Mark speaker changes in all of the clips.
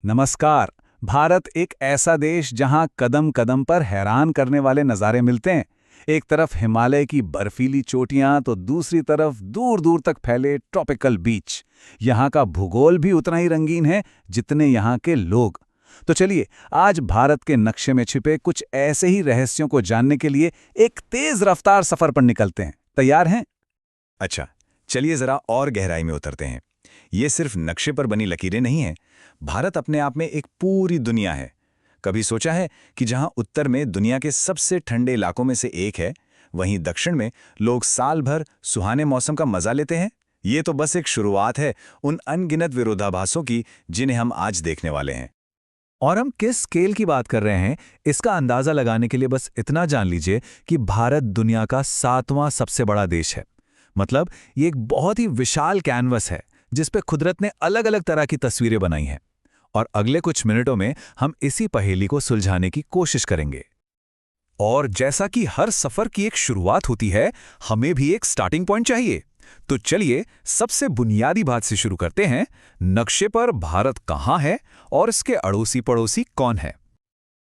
Speaker 1: नमस्कार। भारत एक ऐसा देश जहां कदम कदम पर हैरान करने वाले नज़ारे मिलते हैं। एक तरफ हिमालय की बर्फीली चोटियां तो दूसरी तरफ दूर दूर तक फैले ट्रॉपिकल बीच। यहां का भूगोल भी उतना ही रंगीन है जितने यहां के लोग। तो चलिए, आज भारत के नक्शे में छिपे कुछ ऐसे ही रहस्यों को जानने के लिए एक तेज रफ्तार सफर पर निकलते हैं। तैयार हैं?
Speaker 2: अच्छा, चलिए जरा और गहराई में उतरते हैं। ये सिर्फ नक्शे पर बनी लकीरें नहीं हैं। भारत अपने आप में एक पूरी दुनिया है। कभी सोचा है कि जहां उत्तर में दुनिया के सबसे ठंडे इलाकों में से एक है, वहीं दक्षिण में लोग साल भर सुहाने मौसम का मजा लेते हैं? ये तो बस एक शुरुआत है उन अनगिनत विरोधाभासों की जिन्हें हम आज देखने वाले हैं।
Speaker 3: और हम किस स्केल की बात कर रहे हैं, इसका अंदाजा लगाने के लिए बस इतना जान लीजिए कि भारत दुनिया का 7वां सबसे बड़ा देश है। मतलब ये एक बहुत ही विशाल कैनवस है जिस पे कुदरत ने अलग अलग तरह की तस्वीरें बनाई हैं। और अगले कुछ मिनटों में हम इसी पहेली को सुलझाने की कोशिश करेंगे। और जैसा कि हर सफर की एक शुरुआत होती है, हमें भी एक स्टार्टिंग पॉइंट चाहिए। तो चलिए सबसे बुनियादी बात से शुरू करते हैं। नक्शे पर भारत कहाँ है और इसके अड़ोसी पड़ोसी कौन है?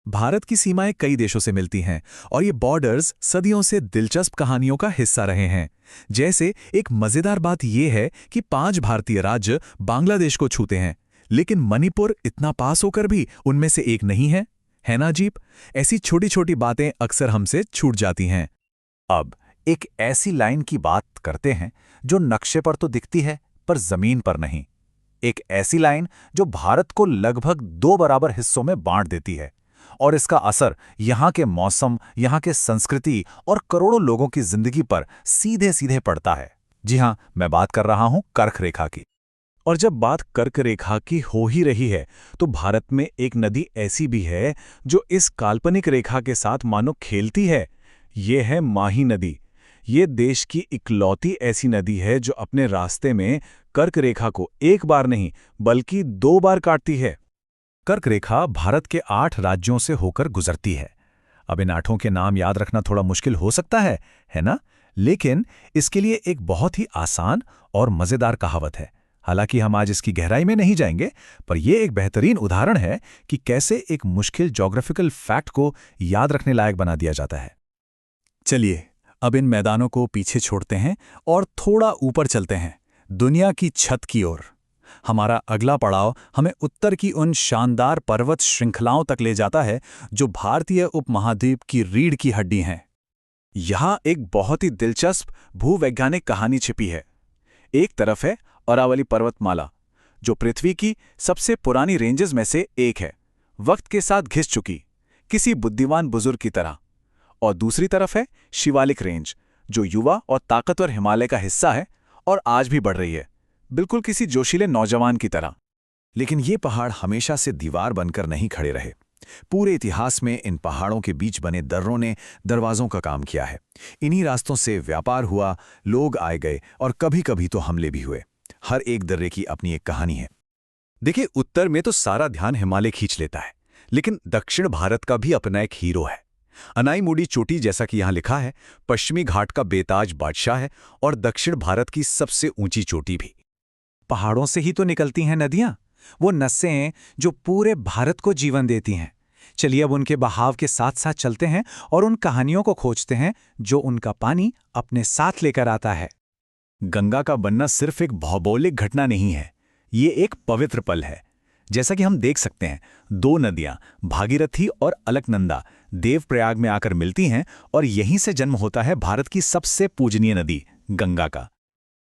Speaker 3: भारत की सीमाएं कई देशों से मिलती हैं और ये बॉर्डर्स सदियों से दिलचस्प कहानियों का हिस्सा रहे हैं। जैसे एक मजेदार बात यह है कि 5 भारतीय राज्य बांग्लादेश को छूते हैं, लेकिन मणिपुर इतना पास होकर भी उनमें से एक नहीं है ना अजीब? ऐसी छोटी छोटी बातें अक्सर हमसे छूट जाती हैं। अब एक ऐसी लाइन की बात करते हैं जो नक्शे पर तो दिखती है पर जमीन पर नहीं। एक ऐसी लाइन जो भारत को लगभग 2 बराबर हिस्सों में बांट देती है और इसका असर यहाँ के मौसम, यहाँ के संस्कृति और करोड़ों लोगों की जिंदगी पर सीधे सीधे पड़ता है। जी हाँ, मैं बात कर रहा हूँ कर्क रेखा की। और जब बात कर्क रेखा की हो ही रही है, तो भारत में एक नदी ऐसी भी है जो इस काल्पनिक रेखा के साथ मानो खेलती है। ये है माही नदी। ये देश की इकलौती ऐसी नदी है जो अपने रास्ते में कर्क रेखा को एक बार नहीं बल्कि 2 बार काटती है। कर्क रेखा भारत के 8 राज्यों से होकर गुजरती है। अब इन 8 के नाम याद रखना थोड़ा मुश्किल हो सकता है ना? लेकिन इसके लिए एक बहुत ही आसान और मजेदार कहावत है। हालांकि हम आज इसकी गहराई में नहीं जाएंगे, पर यह एक बेहतरीन उदाहरण है कि कैसे एक मुश्किल ज्योग्राफिकल फैक्ट को याद रखने लायक बना दिया जाता है। चलिए, अब इन मैदानों को पीछे छोड़ते हैं और थोड़ा ऊपर चलते हैं, दुनिया की छत की ओर। हमारा अगला पड़ाव हमें उत्तर की उन शानदार पर्वत श्रृंखलाओं तक ले जाता है जो भारतीय उपमहाद्वीप की रीढ़ की हड्डी हैं। यहाँ एक बहुत ही दिलचस्प भूवैज्ञानिक कहानी छिपी है। एक तरफ है अरावली पर्वतमाला, जो पृथ्वी की सबसे पुरानी रेंजेस में से एक है, वक्त के साथ घिस चुकी, किसी बुद्धिमान बुजुर्ग की तरह। और दूसरी तरफ है शिवालिक रेंज, जो युवा और ताकतवर हिमालय का हिस्सा है और आज भी बढ़ रही है, बिल्कुल किसी जोशीले नौजवान की तरह। लेकिन ये पहाड़ हमेशा से दीवार बनकर नहीं खड़े रहे। पूरे इतिहास में इन पहाड़ों के बीच बने दर्रों ने दरवाजों का काम किया है। इन्हीं रास्तों से व्यापार हुआ, लोग आए गए और कभी कभी तो हमले भी हुए। हर एक दर्रे की अपनी एक कहानी है। देखिए, उत्तर में तो सारा ध्यान हिमालय खींच लेता है, लेकिन दक्षिण भारत का भी अपना एक हीरो है। अनाईमुड़ी चोटी, जैसा कि यहां लिखा है, पश्चिमी घाट का बेताज बादशाह है और दक्षिण भारत की सबसे ऊंची चोटी भी। पहाड़ों से ही तो निकलती हैं नदियां, वो नसें जो पूरे भारत को जीवन देती हैं। चलिए अब उनके बहाव के साथ साथ चलते हैं और उन कहानियों को खोजते हैं जो उनका पानी अपने साथ लेकर आता है। गंगा का बनना सिर्फ एक भौगोलिक घटना नहीं है, ये एक पवित्र पल है। जैसा कि हम देख सकते हैं, 2 नदियां भागीरथी और अलकनंदा देवप्रयाग में आकर मिलती हैं और यहीं से जन्म होता है भारत की सबसे पूजनीय नदी गंगा का।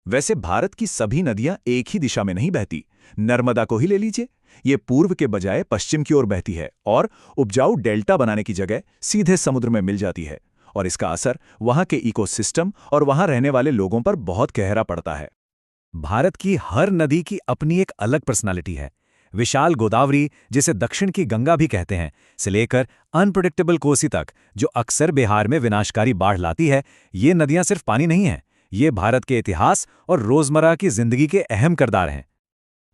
Speaker 3: वैसे भारत की सभी नदियां एक ही दिशा में नहीं बहती। नर्मदा को ही ले लीजिए, ये पूर्व के बजाय पश्चिम की ओर बहती है और उपजाऊ डेल्टा बनाने की जगह सीधे समुद्र में मिल जाती है। और इसका असर वहां के इकोसिस्टम और वहां रहने वाले लोगों पर बहुत गहरा पड़ता है। भारत की हर नदी की अपनी एक अलग पर्सनालिटी है। विशाल गोदावरी, जिसे दक्षिण की गंगा भी कहते हैं, से लेकर अनप्रेडिक्टेबल कोसी तक, जो अक्सर बिहार में विनाशकारी बाढ़ लाती है, ये नदियां सिर्फ पानी नहीं हैं, ये भारत के इतिहास और रोजमर्रा की जिंदगी के अहम किरदार हैं।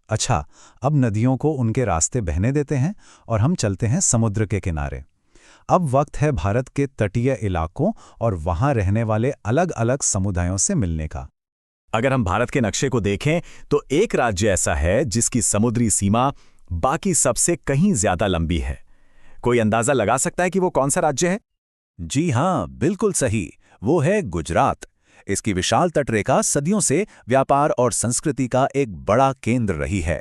Speaker 3: अच्छा, अब नदियों को उनके रास्ते बहने देते हैं और हम चलते हैं समुद्र के किनारे। अब वक्त है भारत के तटीय इलाकों और वहां रहने वाले अलग अलग समुदायों से मिलने का। अगर हम भारत के नक्शे को देखें तो एक राज्य ऐसा है जिसकी समुद्री सीमा बाकी सबसे कहीं ज्यादा लंबी है। कोई अंदाजा लगा सकता है कि वो कौन सा राज्य है? जी हां, बिल्कुल सही, वो है गुजरात। इसकी विशाल तटरेखा सदियों से व्यापार और संस्कृति का एक बड़ा केंद्र रही है।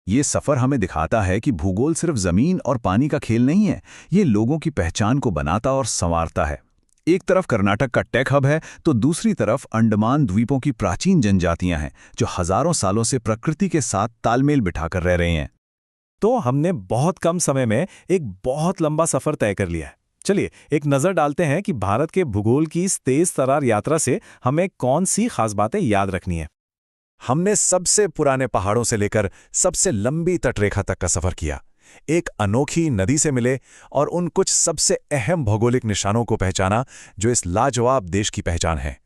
Speaker 3: ये सफर हमें दिखाता है कि भूगोल सिर्फ जमीन और पानी का खेल नहीं है, ये लोगों की पहचान को बनाता और संवारता है। एक तरफ कर्नाटक का टेक हब है तो दूसरी तरफ अंडमान द्वीपों की प्राचीन जनजातियां हैं जो हजारों सालों से प्रकृति के साथ तालमेल बिठाकर रह रही हैं। तो हमने बहुत कम समय में एक बहुत लंबा सफर तय कर लिया है। चलिए एक नज़र डालते हैं कि भारत के भूगोल की इस तेज तरार यात्रा से हमें कौन सी खास बातें याद रखनी है। हमने सबसे पुराने पहाड़ों से लेकर सबसे लंबी तटरेखा तक का सफर किया, एक अनोखी नदी से मिले और उन कुछ सबसे अहम भौगोलिक निशानों को पहचाना जो इस लाजवाब देश की पहचान है।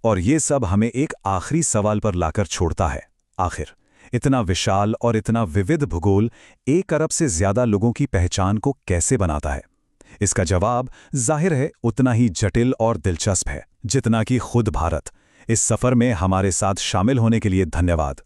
Speaker 3: और ये सब हमें एक आखिरी सवाल पर लाकर छोड़ता है, आखिर इतना विशाल और इतना विविध भूगोल 1 अरब से ज्यादा लोगों की पहचान को कैसे बनाता है? इसका जवाब जाहिर है उतना ही जटिल और दिलचस्प है जितना कि खुद भारत। इस सफर में हमारे साथ शामिल होने के लिए धन्यवाद।